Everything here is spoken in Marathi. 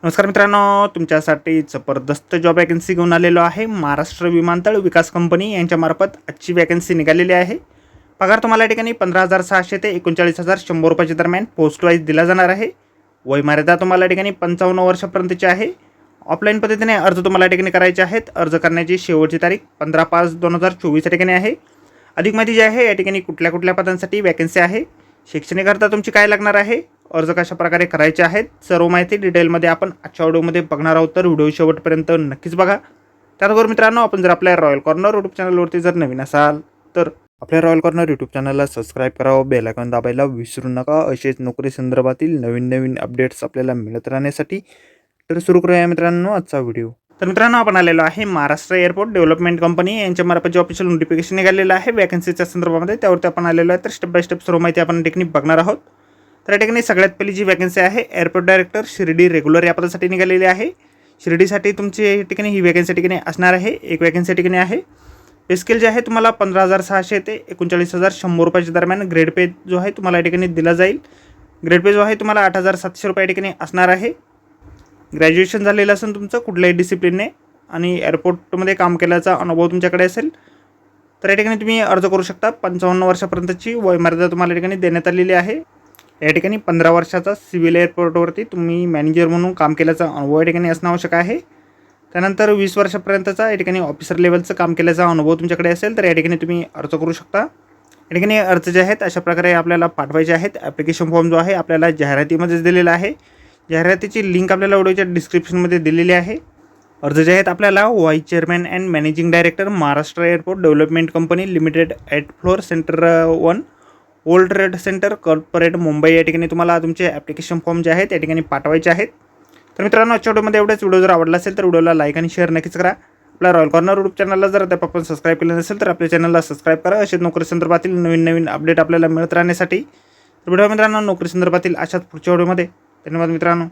नमस्कार मित्रांनो, तुमच्यासाठी जबरदस्त जॉब वॅकन्सी घेऊन आलेलो आहे. महाराष्ट्र विमानतळ विकास कंपनी यांच्यामार्फत आजची वॅकन्सी निघालेली आहे. पगार तुम्हाला या ठिकाणी 15,600 ते 39,100 रुपयाच्या दरम्यान पोस्ट वाईज दिला जाणार आहे. वयमर्यादा तुम्हाला या ठिकाणी 55 वर्षापर्यंतची आहे. ऑफलाईन पद्धतीने अर्ज तुम्हाला या ठिकाणी करायचे आहेत. अर्ज करण्याची शेवटची तारीख 15/5/2024 या ठिकाणी आहे. अधिक माहिती जी आहे या ठिकाणी कुठल्या पदांसाठी वॅकन्सी आहे, शैक्षणिक अर्हता तुमची काय लागणार आहे, अर्ज कशा प्रकारे करायचे आहेत, सर्व माहिती डिटेलमध्ये आपण आजच्या व्हिडिओमध्ये बघणार आहोत. तर व्हिडिओ शेवटपर्यंत नक्कीच बघा. त्याचबरोबर मित्रांनो, आपण जर आपल्या रॉयल कॉर्नर यूट्यूब चॅनलवरती जर नवीन असाल तर आपल्या रॉयल कॉर्नर यूट्यूब चॅनलला सबस्क्राईब करावं, बेल आयकॉन दाबायला विसरू नका. असेच नोकरी संदर्भातील नवीन अपडेट्स आपल्याला मिळत राहण्यासाठी. तर सुरू करूया मित्रांनो आजचा व्हिडिओ. तर मित्रांनो, आपण आलेलो आहे महाराष्ट्र एअरपोर्ट डेव्हलपमेंट कंपनी यांच्यामार्फत जे ऑफिशियल नोटिफिकेशन निघालेलं आहे वॅकन्सीच्या संदर्भामध्ये, त्यावरती आपण आलेलो आहे. तर स्टेप बाय स्टेप सर्व माहिती आपण टेक्निक बघणार आहोत. तर या ठिकाणी सगळ्यात पहिली जी वॅकन्सी आहे एअरपोर्ट डायरेक्टर शिर्डी रेग्युलर या पदासाठी निघालेली आहे. शिर्डीसाठी तुमची ठिकाणी ही वॅकन्सी ठिकाणी असणार आहे. एक वॅकन्सी ठिकाणी आहे. पे स्केल जे आहे तुम्हाला 15,600 ते 39,100 रुपयाच्या दरम्यान. ग्रेड पे जो आहे तुम्हाला या ठिकाणी दिला जाईल. ग्रेड पे जो आहे तुम्हाला 8,700 रुपये या ठिकाणी असणार आहे. ग्रॅज्युएशन झालेलं असेल तुमचं कुठल्याही डिसिप्लिनने आणि एअरपोर्टमध्ये काम केल्याचा अनुभव तुमच्याकडे असेल तर या ठिकाणी तुम्ही अर्ज करू शकता. 55 वर्षापर्यंतची वयमर्यादा तुम्हाला या ठिकाणी देण्यात आलेली आहे. या ठिकाणी 15 वर्षाचा सिव्हिल एअरपोर्टवरती तुम्ही मॅनेजर म्हणून काम केल्याचा अनुभव या ठिकाणी असणं आवश्यक आहे. त्यानंतर 20 वर्षापर्यंतचा या ठिकाणी ऑफिसर लेवलचं काम केल्याचा अनुभव तुमच्याकडे असेल तर या ठिकाणी तुम्ही अर्ज करू शकता. या ठिकाणी अर्ज जे आहेत अशा प्रकारे आपल्याला पाठवायचे आहेत. ॲप्लिकेशन फॉर्म जो आहे आपल्याला जाहिरातीमध्येच दिलेला आहे. जाहिरातीची लिंक आपल्याला व्हिडिओच्या डिस्क्रिप्शनमध्ये दिलेली आहे. अर्ज जे आहेत आपल्याला vice chairman and managing director Maharashtra airport development company limited at floor centre 1 old trade centre corporate Mumbai या ठिकाणी तुम्हाला तुमचे ॲप्लिकेशन फॉर्म जे आहेत या ठिकाणी पाठवायचे आहेत. तर मित्रांनो, आजच्या व्हिडिओमध्ये एवढंच. व्हिडिओ जर आवडला असेल तर व्हिडिओला लाईक आणि शेअर नक्कीच करा. आपल्या रॉयल कॉर्नर यूट्यूब चॅनलला जर आता आपण सबस्क्राईब केलं नसेल तर आपल्या चॅनलला सबस्क्राईब करा. असेच नोकरी संदर्भातील नवीन अपडेट आपल्याला मिळत राहण्यासाठी. तर व्हिडिओ मित्रांनो नोकरी संदर्भातील अशाच पुढच्या व्हिडिओमध्ये. धन्यवाद मित्रांनो.